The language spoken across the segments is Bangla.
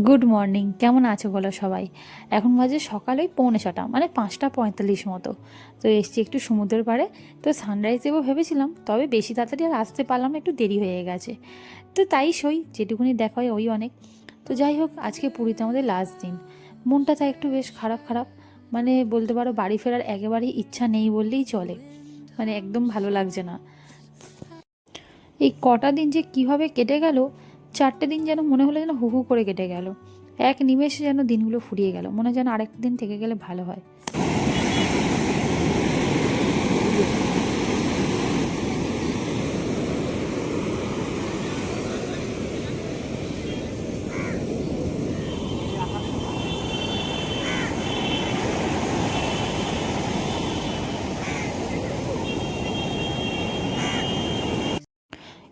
গুড মর্নিং, কেমন আছো বলো সবাই? এখন বাজে সকাল ওই 6:45, মানে 5:45 মতো। তো এসছি একটু সমুদ্রের পাড়ে। তো সানরাইজ দেবো ভেবেছিলাম, তবে বেশি তাড়াতাড়ি আর আসতে পারলাম না, একটু দেরি হয়ে গেছে। তো তাই সই যেটুকুনি দেখা হয় ওই অনেক। তো যাই হোক, আজকে পুরীতে আমাদের লাস্ট দিন। মনটা তাই একটু বেশ খারাপ খারাপ, মানে বলতে পারো বাড়ি ফেরার একেবারেই ইচ্ছা নেই বললেই চলে। মানে একদম ভালো লাগছে না। এই কটা দিন যে কীভাবে কেটে গেল, 4টে দিন যেন মনে হলো যেন হু হু করে কেটে গেল। এক নিমেষে যেন দিনগুলো ফুরিয়ে গেল, মনে হয় যেন আরেকটা দিন থেকে গেলে ভালো হয়।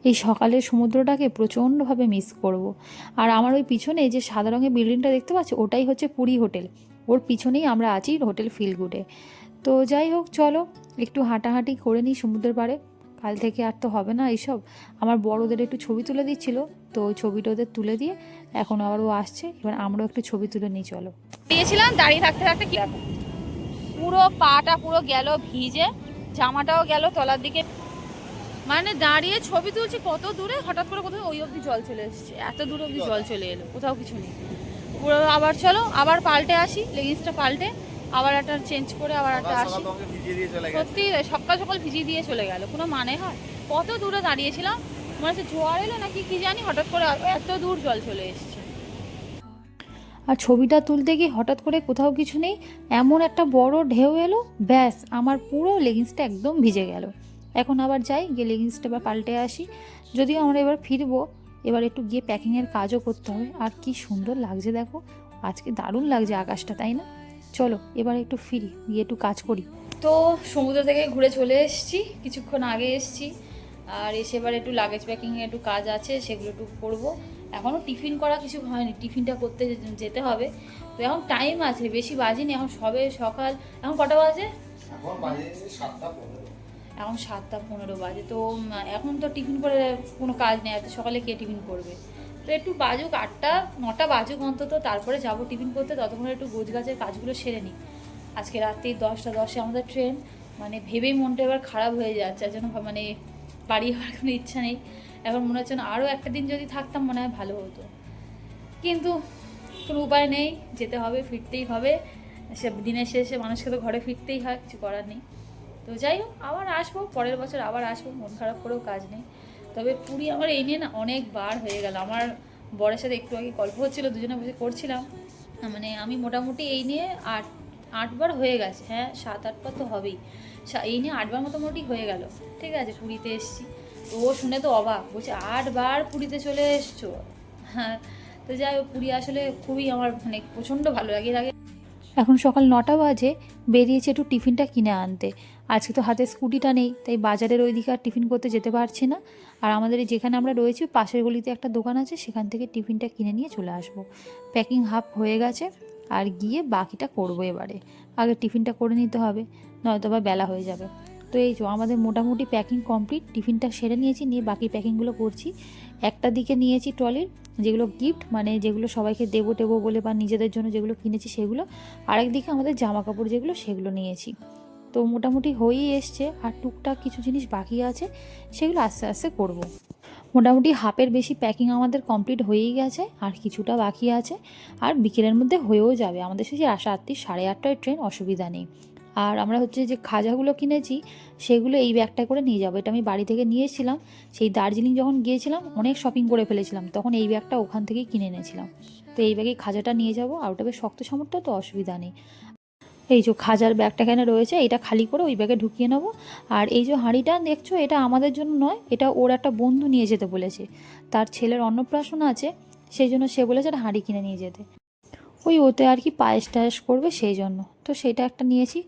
এই সকালের সমুদ্রটাকে প্রচণ্ডভাবে মিস করব। আর আমার ওই পিছনে যে সাদা রঙের বিল্ডিংটা দেখতে পাচ্ছ, ওটাই হচ্ছে পুরী হোটেল। ওর পিছনেই আমরা আছি, হোটেল ফিল গুডে। তো যাই হোক, চলো একটু হাঁটাহাঁটি করে নিই সমুদ্রের পাড়ে। কাল থেকে আর তো হবে না এইসব। আমার বড়দের একটু ছবি তুলে দিচ্ছিল, তো ওই ছবিটা ওদের তুলে দিয়ে এখন আবার ও আসছে, এবার আমরাও একটু ছবি তুলে নিই, চলো। দিয়েছিলাম দাঁড়িয়ে থাকতে থাকতে কি দেখো, পুরো পাটা পুরো গেল ভিজে, জামাটাও গেল তলার দিকে। মানে দাঁড়িয়ে ছবি তুলছি কত দূরে, হঠাৎ করে কোথাও ওই অবধি জল চলে এসেছে, এত দূর অবধি জল চলে এলো, কোথাও কিছু নেই পুরো। আবার চলো আবার পাল্টে আসি, লেগিংসটা পাল্টে আবার একটা চেঞ্জ করে আবার একটা আসি। সত্যি সকাল সকাল ভিজিয়ে দিয়ে চলে গেল, কোনো মানে হয়? কত দূরে দাঁড়িয়েছিলাম, মনে হচ্ছে জোয়ার এলো নাকি কি জানি, হঠাৎ করে এত দূর জল চলে এসেছে। আর ছবিটা তুলতে গিয়ে হঠাৎ করে কোথাও কিছু নেই, এমন একটা বড় ঢেউ এলো, ব্যাস আমার পুরো লেগিংসটা একদম ভিজে গেল। এখন আবার যাই, গিয়ে লেগিংসটা এবার পাল্টে আসি। যদিও আমরা এবার ফিরবো, এবার একটু গিয়ে প্যাকিংয়ের কাজও করতে হবে। আর কি সুন্দর লাগছে দেখো, আজকে দারুণ লাগছে আকাশটা, তাই না? চলো এবার একটু ফিরি, গিয়ে একটু কাজ করি। তো সমুদ্র থেকে ঘুরে চলে এসেছি, কিছুক্ষণ আগে এসেছি। আর এসে এবার একটু লাগেজ প্যাকিংয়ে একটু কাজ আছে, সেগুলো একটু করবো। এখনও টিফিন করা কিছু হয়নি, টিফিনটা করতে যেতে হবে। তো এখন টাইম আছে, বেশি বাজেনি, এখন সবে সকাল। এখন কটা বাজে? এখন 7:15 বাজে। তো এখন তো টিফিন করে কোনো কাজ নেই, এত সকালে কে টিফিন করবে? তো একটু বাজুক 8টা 9টা বাজুক অন্তত, তারপরে যাব টিফিন করতে। ততক্ষণে একটু গোছগাছের কাজগুলো সেরে নিই। আজকে রাত্রি 10টা 10-এ আমাদের ট্রেন। মানে ভেবেই মনটা এবার খারাপ হয়ে যাচ্ছে, আর যেন মানে বাড়ি যাওয়ার কোনো ইচ্ছা নেই। এখন মনে হচ্ছে না আরও একটা দিন যদি থাকতাম মনে হয় ভালো হতো, কিন্তু কোনো উপায় নেই, যেতে হবে, ফিরতেই হবে। সে দিনের শেষে মানুষকে তো ঘরে ফিরতেই হয়, কিছু করার নেই। তো যাই হোক, আবার আসবো, পরের বছর আবার আসবো, মন খারাপ করেও কাজ নেই। তবে পুরী আমার এই নিয়ে না অনেকবার হয়ে গেল। আমার বরের সাথে একটু আগে গল্প হচ্ছিলো, দুজনে বসে করছিলাম। মানে আমি মোটামুটি এই নিয়ে 8বার হয়ে গেছে, হ্যাঁ 7-8বার তো হবেই। এই নিয়ে 8বার মোটামুটি হয়ে গেল। ঠিক আছে, পুরীতে এসেছি। তো ও শুনে তো অবাক, বলছে 8বার পুরীতে চলে এসছো? হ্যাঁ। তো যাই হোক, পুরী আসলে খুবই আমার মানে প্রচণ্ড ভালো লাগে। এর আগে এখন সকাল 9টা বাজে, বেরিয়েছে একটু টিফিনটা কিনে আনতে। আজকে তো হাতে স্কুটিটা নেই, তাই বাজারের ওইদিকে আর টিফিন করতে যেতে পারছি না। আর আমাদের যেখানে আমরা রয়েছি পাশের গলিতে একটা দোকান আছে, সেখান থেকে টিফিনটা কিনে নিয়ে চলে আসবো। প্যাকিং হাফ হয়ে গেছে, আর গিয়ে বাকিটা করবো এবারে। আগে টিফিনটা করে নিতে হবে, নয়তো বা বেলা হয়ে যাবে। তো এই যে আমাদের মোটামুটি প্যাকিং কমপ্লিট, টিফিনটা সেরে নিয়েছি, নিয়ে বাকি প্যাকিংগুলো করছি। একটা দিকে নিয়েছি ট্রলির যেগুলো গিফট, মানে যেগুলো সবাইকে দেবো টেবো বলে বা নিজেদের জন্য যেগুলো কিনেছি সেগুলো। আরেকদিকে আমাদের জামা কাপড় যেগুলো সেগুলো নিয়েছি। তো মোটামুটি হয়েই এসছে, আর টুকটাক কিছু জিনিস বাকি আছে, সেগুলো আস্তে আস্তে করব। মোটামুটি হাফের বেশি প্যাকিং আমাদের কমপ্লিট হয়েই গেছে, আর কিছুটা বাকি আছে। আর বিকেলের মধ্যে হয়েও যাবে, আমাদের সেই রাত্রি 8:30টায় ট্রেন, অসুবিধা নেই। আর আমরা হচ্ছে যে খাজাগুলো কিনেছি, সেগুলো এই ব্যাগটা করে নিয়ে যাবো। এটা আমি বাড়ি থেকে নিয়ে এসেছিলাম, সেই দার্জিলিং যখন গিয়েছিলাম অনেক শপিং করে ফেলেছিলাম, তখন এই ব্যাগটা ওখান থেকেই কিনে এনেছিলাম। তো এই ব্যাগে খাজাটা নিয়ে যাব, আর ওটা বেশ শক্ত সামর্থ্য, তো অসুবিধা নেই। এই যে খাজার ব্যাগটা এখানে রয়েছে, এটা খালি করে ওই ব্যাগে ঢুকিয়ে নেবো। আর এই যে হাঁড়িটা দেখছো, এটা আমাদের জন্য নয়, এটা ওর একটা বন্ধু নিয়ে যেতে বলেছে। তার ছেলের অন্নপ্রাশন আছে, সেই জন্য সে বলেছে একটা হাঁড়ি কিনে নিয়ে যেতে। ওই ওতে আর কি পায়েস টায়েস করবে, সেই জন্য তো সেটা একটা নিয়েছি।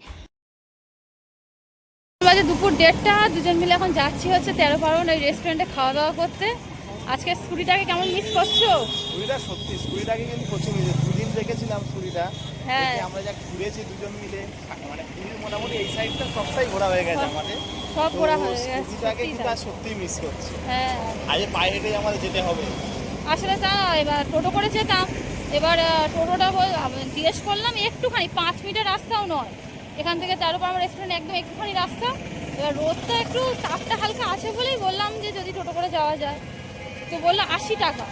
বাজে দুপুর 1:30, দুজন মিলে এখন যাচ্ছি হচ্ছে 13 ওই রেস্টুরেন্টে খাওয়া দাওয়া করতে। আজকে স্কুটিটাকে কেমন মিস করছো? স্কুটিটা সত্যি, স্কুটিটাকে কিন্তু প্রচুর মিলে, দুদিন দেখেছিলাম স্কুটিটা। হ্যাঁ, আমরা যা ঘুরেছি দুজন মিলে, মানে পুরীর মোটামুটি এই সাইডটা সবটাই ঘোরা হয়ে গেছে আমাদের। সব তো ঘোরা হয়ে গেছে, স্কুটিটাকে কিন্তু আর সত্যিই মিস করছি। হ্যাঁ আজ পায়ে হেঁটেই আমাদের যেতে হবে। আসলে তা এবার টোটো করে যেতাম, এবার টোটোটা জিজ্ঞেস করলাম, একটুখানি 5 মিনিটের রাস্তাও নয়, এখান থেকে 13 রেস্টুরেন্ট একদম একটুখানি রাস্তা। এবার রোদটা একটু তাপটা হালকা আছে বলেই বললাম যে যদি টোটো করে যাওয়া যায়। তো বললো 80 টাকা,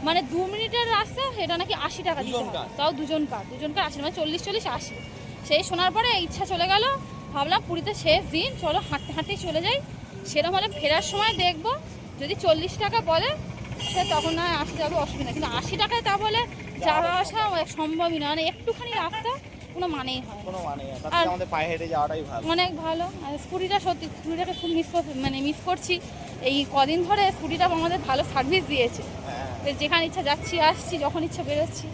মানে 2 মিনিটের রাস্তা, এটা নাকি 80 টাকা দিতে হবে, তাও দুজনকার 80, মানে 40-80। সেই শোনার পরে ইচ্ছা চলে গেল, ভাবলাম পুরীতে শেষ দিন, চলো হাঁটতে হাঁটতেই চলে যাই। সেরকম হলে ফেরার সময় দেখবো যদি 40 টাকা বলে সে তখন না আসতে যাবে, অসুবিধা। কিন্তু 80 টাকায় তা বলে যাওয়া আসা সম্ভবই না, মানে একটুখানি রাস্তা কোনো মানেই হয় কোনো মানে না, তার থেকে আমাদের পায়ে হেঁটে যাওয়াটাই ভালো। অনেক ভালো। আর স্কুটিটা সত্যি, স্কুটিটাকে খুব মিস করছি। এই কদিন ধরে স্কুটিটা আমাদের ভালো সার্ভিস দিয়েছে, যেখানে ইচ্ছা যাচ্ছি আসছি, যখন ইচ্ছা বেরোচ্ছি।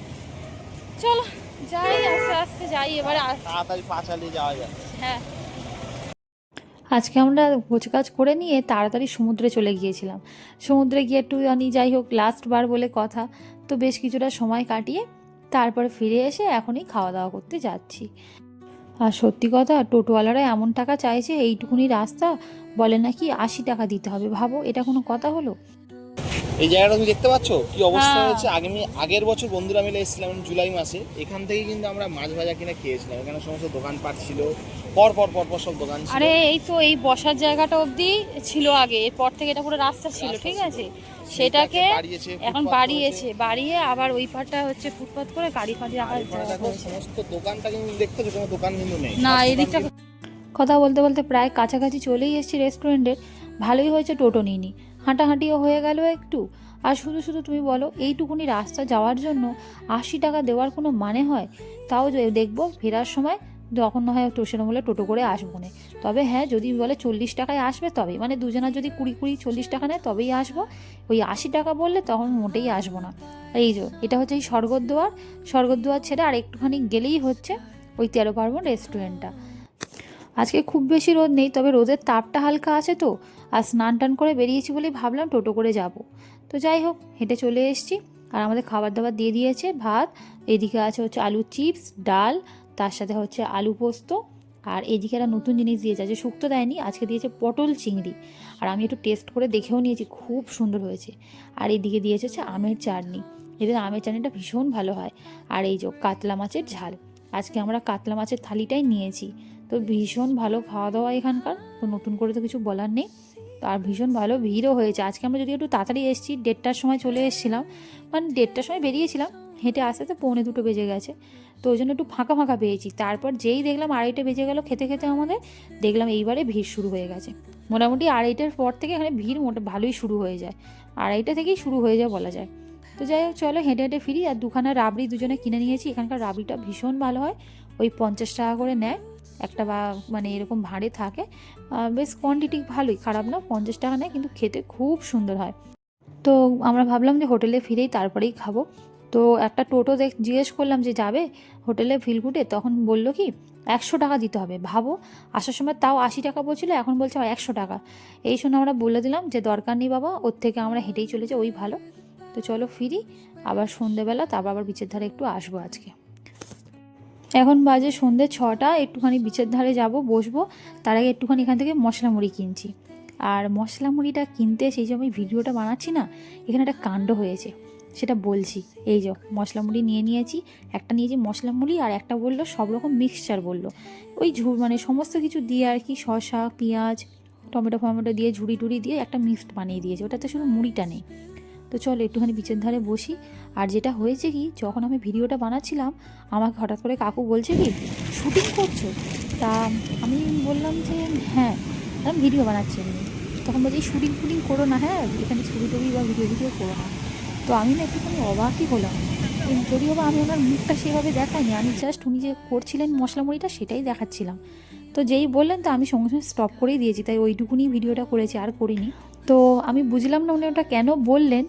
চলো যাই, আস্তে আস্তে যাই এবারে। তাড়াতাড়ি পা চালিয়ে যাওয়া যায়। হ্যাঁ, আজকে আমরা গোছগাছ করে নিয়ে তাড়াতাড়ি সমুদ্রে চলে গিয়েছিলাম। সমুদ্রে গিয়ে একটু যাই হোক লাস্ট বার বলে কথা, তো বেশ কিছুটা সময় কাটিয়ে তারপরে ফিরে এসে এখনই খাওয়া দাওয়া করতে যাচ্ছি। আর সত্যি কথা, টোটোওয়ালারা এমন টাকা চাইছে, এইটুকুনি রাস্তা বলে নাকি 80 টাকা দিতে হবে। ভাবো, এটা কোনো কথা হলো? এই জায়গাটা তুমি দেখতে পাচ্ছ কি অবস্থা হ্যাঁ। হয়েছে। আগের বছর বন্ধুরা মিলে এসেছিলাম জুলাই মাসে, এখান থেকে কিন্তু আমরা মাছ ভাজা কিনে খেয়েছিলাম। এখানে সমস্ত দোকানপাট ছিল, পর সব দোকান ছিল। আরে এই তো এই বসার জায়গাটা অবধি ছিল আগে, এরপর থেকে এটা পুরো রাস্তা ছিল, ঠিক আছে। সেটাকে এখন বাড়িয়ে আবার ওই পাটটা হচ্ছে ফুটপাত করে গাড়ি ফাড়ি রাখার জায়গা করেছে। সমস্ত দোকানটা কিন্তু দেখতে, কোনো দোকান কিন্তু নেই না, এই দিকটা কথা বলতে বলতে প্রায় কাছাকাছি চলেই এসেছি রেস্টুরেন্টের। ভালোই হয়েছে টোটো নিইনি, হাঁটাহাঁটিও হয়ে গেল একটু। আর শুধু শুধু তুমি বলো, এইটুকুনি রাস্তা যাওয়ার জন্য 80 টাকা দেওয়ার কোনো মানে হয়? তাও দেখবো ফেরার সময় যখন না হয় স্টেশনে বলে টোটো করে আসবো না। তবে হ্যাঁ, যদি বলে 40 টাকায় আসবে তবে, মানে দুজনা যদি 20-40 টাকা নেয় তবেই আসবো। ওই 80 টাকা বললে তখন মোটেই আসবো না। এই যে এটা হচ্ছে এই স্বর্গদ্বার ছেড়ে আর একটুখানি গেলেই হচ্ছে ওই 13 রেস্টুরেন্টটা। আজকে খুব বেশি রোদ নেই, তবে রোদের তাপটা হালকা আছে। তো আর স্নান টান করে বেরিয়েছি বলেই ভাবলাম টোটো করে যাব। তো যাই হোক, হেঁটে চলে এসেছি। আর আমাদের খাবার দাবার দিয়ে দিয়েছে, ভাত, এদিকে আছে হচ্ছে আলুর চিপস, ডাল, তার সাথে হচ্ছে আলু পোস্ত। আর এদিকে একটা নতুন জিনিস দিয়েছে, আজকে শুক্তো দেয়নি, আজকে দিয়েছে পটল চিংড়ি। আর আমি একটু টেস্ট করে দেখেও নিয়েছি, খুব সুন্দর হয়েছে। আর এদিকে দিয়েছে হচ্ছে আমের চাটনি, এদের আমের চাটনিটা ভীষণ ভালো হয়। আর এই যে কাতলা মাছের ঝাল, আজকে আমরা কাতলা মাছের থালিটাই নিয়েছি। তো ভীষণ ভালো খাওয়া দাওয়া এখানকার, তো নতুন করে তো কিছু বলার নেই। তো আর ভীষণ ভালো ভিড়ও হয়েছে। আজকে আমরা যদি একটু তাড়াতাড়ি এসেছি, 1:30টার সময় চলে এসেছিলাম, মানে 1:30টার সময় বেরিয়েছিলাম, হেঁটে আসতে তো 1:45 বেজে গেছে। তো ওই জন্য একটু ফাঁকা ফাঁকা পেয়েছি। তারপর যেই দেখলাম 2:30 বেজে গেল খেতে খেতে আমাদের, দেখলাম এইবারে ভিড় শুরু হয়ে গেছে। মোটামুটি 2:30টার পর থেকে এখানে ভিড় ভালোই শুরু হয়ে যায়, 2:30টা থেকেই শুরু হয়ে যায় বলা যায়। তো যাই হোক, চলো হেঁটে হেঁটে ফিরি। আর দুখানা রাবড়ি দুজনে কিনে নিয়েছি, এখানকার রাবড়িটা ভীষণ ভালো হয়। ওই 50 টাকা করে নেয় একটা, বা মানে এরকম ভাঁড়ে থাকে, বেশ কোয়ান্টিটি ভালোই, খারাপ না, 50 টাকা নেয়, কিন্তু খেতে খুব সুন্দর হয়। তো আমরা ভাবলাম যে হোটেলে ফিরেই তারপরেই খাবো। তো একটা টোটো জিজ্ঞেস করলাম যে যাবে হোটেলে ফিলকুটে, তখন বললো কি 100 টাকা দিতে হবে। ভাবো, আসার সময় তাও 80 টাকা বলছিল, এখন বলছে 100 টাকা। এই শুনে আমরা বলে দিলাম যে দরকার নেই বাবা, ওর থেকে আমরা হেঁটেই চলেছি, ওই ভালো। তো চলো ফিরি, আবার সন্ধেবেলা তারপর আবার বিচের ধারে একটু আসবো আজকে। এখন বাজে সন্ধে 6টা, একটুখানি বিচের ধারে যাব, বসবো। তার আগে একটুখানি এখান থেকে মশলা মুড়ি কিনছি। আর মশলা মুড়িটা কিনতে সেই যে আমি ভিডিওটা বানাচ্ছি না, এখানে একটা কাণ্ড হয়েছে, সেটা বলছি। এই যে মশলা মুড়ি নিয়েছি, একটা নিয়েছি মশলা মুড়ি, আর একটা বললো সব রকম মিক্সচার, বললো ওই মানে সমস্ত কিছু দিয়ে আর কি, শসা, পেঁয়াজ, টমেটো ফমেটো দিয়ে ঝুড়ি টুড়ি দিয়ে একটা মিক্সড বানিয়ে দিয়েছে, ওটাতে শুধু মুড়িটা নেই। তো চলো একটুখানি বিচের ধারে বসি। আর যেটা হয়েছে কি, যখন আমি ভিডিওটা বানাচ্ছিলাম, আমাকে হঠাৎ করে কাকু বলছে কি শুটিং করছো? তা আমি বললাম যে হ্যাঁ, আমি ভিডিও বানাচ্ছি এমনি। তখন বলছি শুটিং ফুটিং করো না, হ্যাঁ এখানে ছবি টবি বা ভিডিও করো না। তো আমি না একটুখানি অবাকই হলাম, যদিও বা আমি ওনার মুখটা সেভাবে দেখাইনি, আমি জাস্ট উনি যে করছিলেন মশলা মুড়িটা সেটাই দেখাচ্ছিলাম। তো যেই বললেন, তো আমি সঙ্গে সঙ্গে স্টপ করেই দিয়েছি, তাই ওইটুকুনি ভিডিওটা করেছি, আর করিনি। তো আমি বুঝলাম না উনি ওটা কেন বললেন।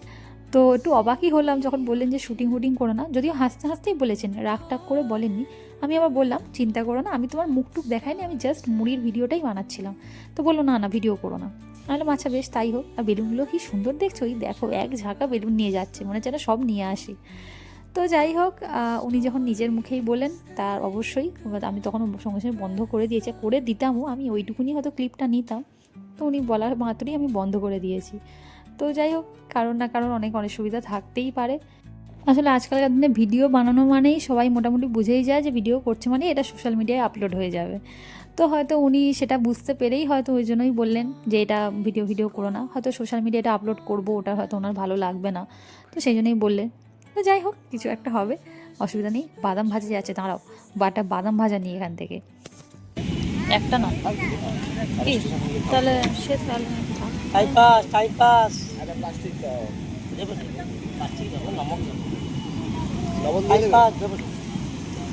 তো একটু অবাকই হলাম যখন বললেন যে শুটিং ফুটিং করো না, যদিও হাসতে হাসতেই বলেছেন, রাগ টাগ করে বলেননি। আমি আবার বললাম চিন্তা করো না, আমি তোমার মুখ টুক দেখাইনি, আমি জাস্ট মুড়ির ভিডিওটাই বানাচ্ছিলাম। তো বললো না না ভিডিও করো না। তাহলে আচ্ছা বেশ তাই হোক। আর বেলুনগুলো কি সুন্দর দেখছো, ওই দেখো এক ঝাঁকা বেলুন নিয়ে যাচ্ছে, মনে হচ্ছে না সব নিয়ে আসি। তো যাই হোক, উনি যখন নিজের মুখেই বলেন, তার অবশ্যই আমি তখন সঙ্গে সঙ্গে বন্ধ করে দিয়েছি, করে দিতামও, আমি ওইটুকুনি হয়তো ক্লিপটা নিতাম। তো উনি বলার মাত্রই আমি বন্ধ করে দিয়েছি। তো যাই হোক, কারণ না কারণ অনেক অসুবিধা থাকতেই পারে। আসলে আজকালকার দিনে ভিডিও বানানো মানেই সবাই মোটামুটি বুঝেই যায় যে ভিডিও করছে মানে এটা সোশ্যাল মিডিয়ায় আপলোড হয়ে যাবে। তো হয়তো উনি সেটা বুঝতে পেরেই হয়তো ওই জন্যই বললেন যে এটা ভিডিও করো না, হয়তো সোশ্যাল মিডিয়াটা আপলোড করবো, ওটা হয়তো ওনার ভালো লাগবে না, তো সেই জন্যই বললেন। তো যাই হোক, কিছু একটা হবে, অসুবিধা নেই। বাদাম ভাজা যাচ্ছে, দাঁড়াও বাটা বাদাম ভাজা নিয়ে এখান থেকে একটা না কি তাহলে সে তাহলে একটা প্লাস্টিক দাও, লবণ দিয়ে দেবে?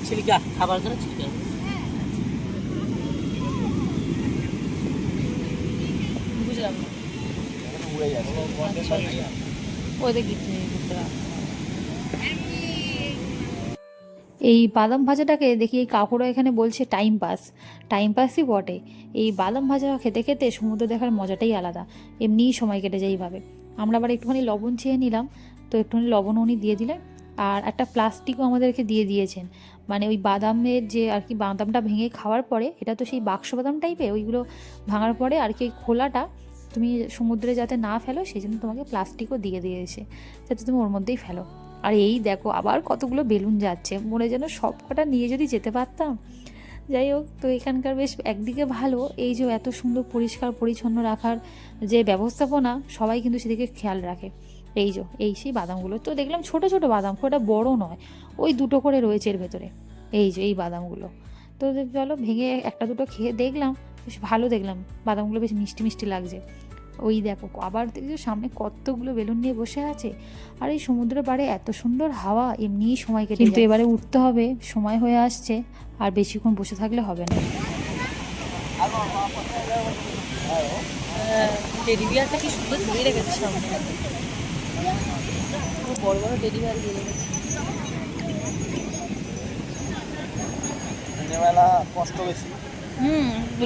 ছিলিকা খাবার জন্য ছিলিকা বুঝলাম না। উড়ে যাচ্ছে। ওই দেখি এই বাদাম ভাজাটাকে দেখি এই কাকুরা এখানে বলছে টাইম পাসই বটে। এই বাদাম ভাজা খেতে খেতে সমুদ্র দেখার মজাটাই আলাদা, এমনিই সময় কেটে যায় এইভাবে। আমরা আবার একটুখানি লবণ চেয়ে নিলাম, তো একটুখানি লবণ উনি দিয়ে দিলেন, আর একটা প্লাস্টিকও আমাদেরকে দিয়ে দিয়েছেন। মানে ওই বাদামের যে আর কি বাদামটা ভেঙে খাওয়ার পরে, এটা তো সেই বাক্স বাদাম টাইপের, ওইগুলো ভাঙার পরে আর কি ওই খোলাটা তুমি সমুদ্রে যাতে না ফেলো সেই জন্য তোমাকে প্লাস্টিকও দিয়ে দিয়েছে, যাতে তুমি ওর মধ্যেই ফেলো। আর এই দেখো আবার কতগুলো বেলুন যাচ্ছে, মনে যেন সব কটা নিয়ে যদি যেতে পারতাম। যাই হোক, তো এখানকার বেশ একদিকে ভালো, এই যে এত সুন্দর পরিষ্কার পরিচ্ছন্ন রাখার যে ব্যবস্থাপনা, সবাই কিন্তু সেদিকে খেয়াল রাখে। এই সেই বাদামগুলো তো দেখলাম ছোট ছোট বাদাম, খুব একটা বড় নয়, ওই দুটো করে রয়েছে এর ভেতরে। এই বাদামগুলো তো চলো ভেঙে একটা দুটো খেয়ে দেখলাম, বেশ ভালো দেখলাম, বাদামগুলো বেশ মিষ্টি মিষ্টি লাগছে। ওই দেখো আবার দেখছো সামনে কতগুলো বেলুন নিয়ে বসে আছে। আর এই সমুদ্রের পাড়ে এত সুন্দর হাওয়া, এমনিই সময় কেটে, কিন্তু এবারে উঠতে হবে, সময় হয়ে আসছে, আর বেশিক্ষণ বসে থাকলে হবে না। টেডি বিয়ারটা কি সুন্দর দিয়ে রেখেছে সামনে, বড় বড় টেডি বিয়ার দিয়ে রেখেছে। দিনেরবেলা কষ্ট বেশি।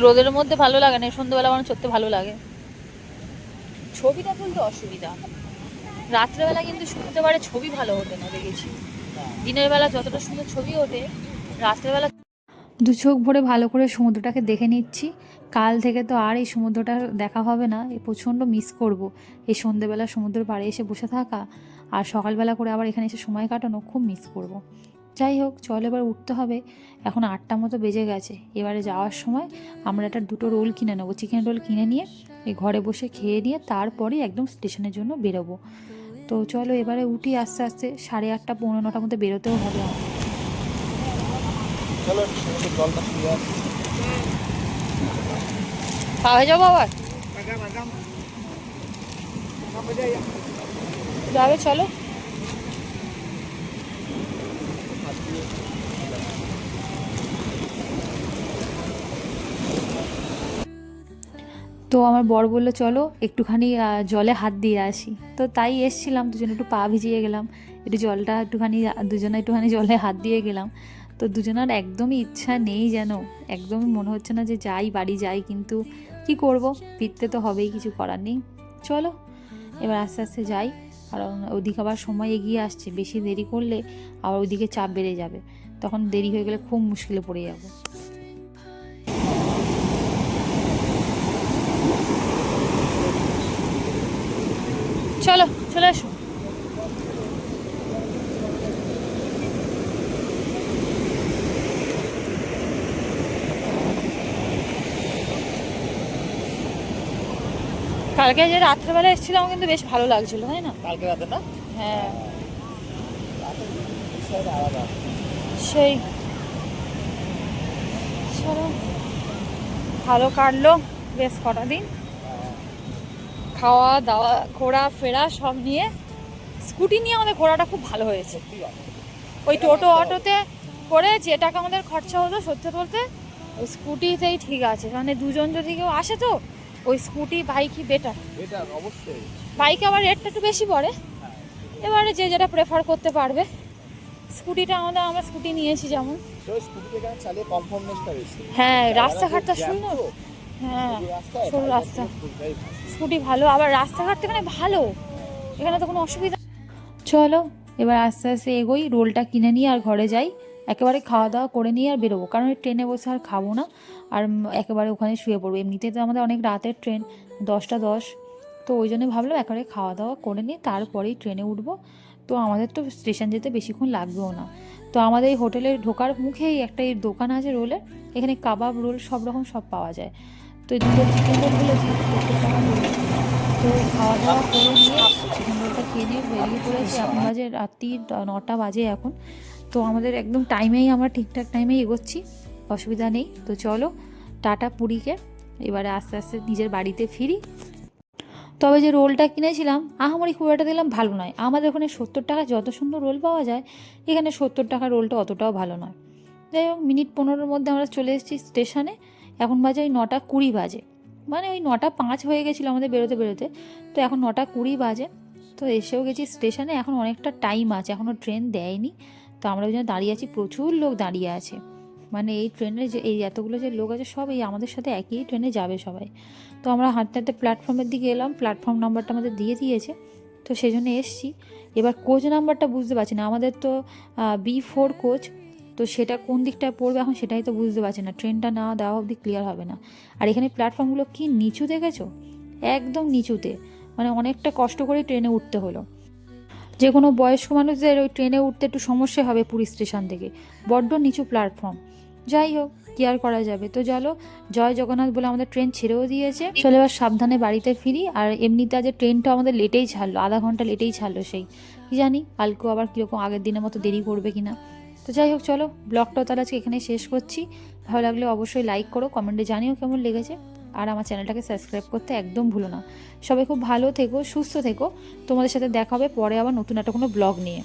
রোদের মধ্যে ভালো লাগে না, সন্ধ্যেবেলা মানুষ চড়তে ভালো লাগে। ছবিটা তুলতে অসুবিধা, রাত্রেবেলা কিন্তু শুনতে পারে ছবি ভালো ওঠে না দেখেছি। দিনের বেলা যতটা সুন্দর ছবি ওঠে, রাত্রেবেলা দু চোখ ভরে ভালো করে সমুদ্রটাকে দেখে নিচ্ছি। কাল থেকে তো আর এই সমুদ্রটা দেখা হবে না, এই প্রচণ্ড মিস করব এই সন্ধ্যেবেলা সমুদ্রের পাড়ে এসে বসে থাকা, আর সকালবেলা করে আবার এখানে এসে সময় কাটানো, খুব মিস করব। যাই হোক, চল এবার উঠতে হবে, এখন 8টার মতো বেজে গেছে। এবারে যাওয়ার সময় আমরা একটা দুটো রোল কিনে নেবো, চিকেন রোল কিনে নিয়ে এই ঘরে বসে খেয়ে নিয়ে তারপরেই একদম স্টেশনের জন্য বেরোবো। তো চলো এবারে উঠি আস্তে আস্তে, 8:30 পৌনে 9টার মধ্যে বেরোতেও হবে আমার। চলো সমুদ্রের জলটা শুয়ে আছে। পা হয়ে যাবো আবার যাবে, চলো। তো আমার বর বললো চলো একটুখানি জলে হাত দিয়ে আসি, তো তাই এসছিলাম, দুজনে একটু পা ভিজিয়ে গেলাম, একটু জলটা একটুখানি দুজনে একটুখানি জলে হাত দিয়ে গেলাম। তো দুজনের একদমই ইচ্ছা নেই, যেন একদমই মনে হচ্ছে না যে যাই বাড়ি যাই, কিন্তু কি করব, ফিরতে তো হবেই, কিছু করার নেই। চলো এবার আস্তে আস্তে যাই, কারণ ওদিকে আবার সময় এগিয়ে আসছে, বেশি দেরি করলে আবার ওইদিকে চাপ বেড়ে যাবে, তখন দেরি হয়ে গেলে খুব মুশকিলে পড়ে যাবো। চলো চলে এসো। কালকে যে রাত্রেবেলা এসেছিলাম কিন্তু বেশ ভালো লাগছিল, তাই না? কালকে রাতে না? হ্যাঁ, আলাদা। সেই চলো, ভালো কাটলো বেশ কটা দিন, খাওয়া দাওয়া ঘোরা ফেরা সব নিয়ে। স্কুটি নিয়ে আমাদের ঘোরাটা খুব ভালো হয়েছে। ওই টোটো অটোতে করে যে টাকা আমাদের খরচা হতো, সত্যি বলতে ওই স্কুটিতেই ঠিক আছে, মানে দুজন যদি কেউ আসে তো ওই স্কুটি বাইকই বেটার। অবশ্যই বাইকে আবার রেটটা একটু বেশি পড়ে, এবারে যে যেটা প্রেফার করতে পারবে। স্কুটিটা আমরা স্কুটি নিয়েছি যেমন, হ্যাঁ রাস্তাঘাটটা সুন্দর, হ্যাঁ সরু রাস্তা, স্কুটি ভালো, আবার রাস্তাঘাট এখানে ভালো, এখানে তো কোনো অসুবিধা। চলো এবার আস্তে আস্তে এগোই, রোলটা কিনে নিয়ে আর ঘরে যাই, একেবারে খাওয়া দাওয়া করে নিয়ে আর বেরোবো, কারণ ট্রেনে বসে আর খাবো না, আর একেবারে ওখানে শুয়ে পড়বো। এমনিতেই তো আমাদের অনেক রাতের ট্রেন, 10টা 10, তো ওই জন্য ভাবলাম একেবারে খাওয়া দাওয়া করে নিয়ে তারপরেই ট্রেনে উঠবো। তো আমাদের তো স্টেশন যেতে বেশিক্ষণ লাগবেও না। তো আমাদের এই হোটেলে ঢোকার মুখেই একটা এই দোকান আছে রোলের, এখানে কাবাব রোল সব রকম সব পাওয়া যায়। তো এই দুটো চিকেন রোল বলেছি 70 টাকা বলে। তো খাওয়া দাওয়া করে নিয়ে চিকেন রোলটা খেয়ে নিয়ে বেরিয়ে পড়েছি। এখন বাজে রাত্রি 9টা বাজে এখন। তো আমাদের একদম টাইমেই, আমরা ঠিকঠাক টাইমেই এগোচ্ছি, অসুবিধা নেই। তো চলো টাটা পুরীকে, এবারে আস্তে আস্তে নিজের বাড়িতে ফিরি। তবে যে রোলটা কিনেছিলাম আহামরি খুব একটা দিলাম ভালো নয়। আমাদের ওখানে 70 টাকা যত সুন্দর রোল পাওয়া যায়, এখানে 70 টাকা রোলটা অতটাও ভালো নয়। যাই হোক, মিনিট 15-র মধ্যে আমরা চলে এসেছি স্টেশনে। এখন বাজে ওই 9টা 20 বাজে, মানে ওই 9টা 5 হয়ে গেছিলো আমাদের বেরোতে বেরোতে। তো এখন 9টা 20 বাজে। তো এসেও গেছি স্টেশনে, এখন অনেকটা টাইম আছে, এখনও ট্রেন দেয়নি। তো আমরা ওই জন্য দাঁড়িয়ে আছি, প্রচুর লোক দাঁড়িয়ে আছে। মানে এই ট্রেনে যে এই এতগুলো যে লোক আছে সব এই আমাদের সাথে একই ট্রেনে যাবে সবাই। তো আমরা হাঁটতে হাঁটতে প্ল্যাটফর্মের দিকে এলাম, প্ল্যাটফর্ম নাম্বারটা আমাদের দিয়ে দিয়েছে, তো সেই জন্য এসছি। এবার কোচ নাম্বারটা বুঝতে পারছি না, আমাদের তো B4 কোচ, তো সেটা কোন দিকটায় পড়বে এখন সেটাই তো বুঝতে পারছি না। ট্রেনটা না দেওয়া অবধি ক্লিয়ার হবে না। আর এখানে প্ল্যাটফর্মগুলো কি নিচু দেখেছো, একদম নিচুতে, মানে অনেকটা কষ্ট করে ট্রেনে উঠতে হলো। যে কোনো বয়স্ক মানুষদের ওই ট্রেনে উঠতে একটু সমস্যা হবে পুরী স্টেশন থেকে, বড্ড নিচু প্ল্যাটফর্ম। যাই হোক, কি আর করা যাবে। তো চলো, জয় জগন্নাথ বলে আমাদের ট্রেন ছেড়েও দিয়েছে। চলে এবার সাবধানে বাড়িতে ফিরি। আর এমনিতে আজ ট্রেনটা আমাদের লেটেই ছাড়লো, আধা ঘন্টা লেটেই ছাড়লো। সেই কি জানি কালকেও আবার কীরকম আগের দিনের মতো দেরি করবে কিনা। তো যাই হোক, চলো ব্লগটাও তাহলে আজকে এখানেই শেষ করছি। ভালো লাগলে অবশ্যই লাইক করো, কমেন্টে জানিও কেমন লেগেছে। আর আমার চ্যানেলটাকে সাবস্ক্রাইব করতে একদম ভুলো না। সবাই খুব ভালো থেকো, সুস্থ থেকো। তোমাদের সাথে দেখা হবে পরে আবার নতুন একটা কোনো ব্লগ নিয়ে।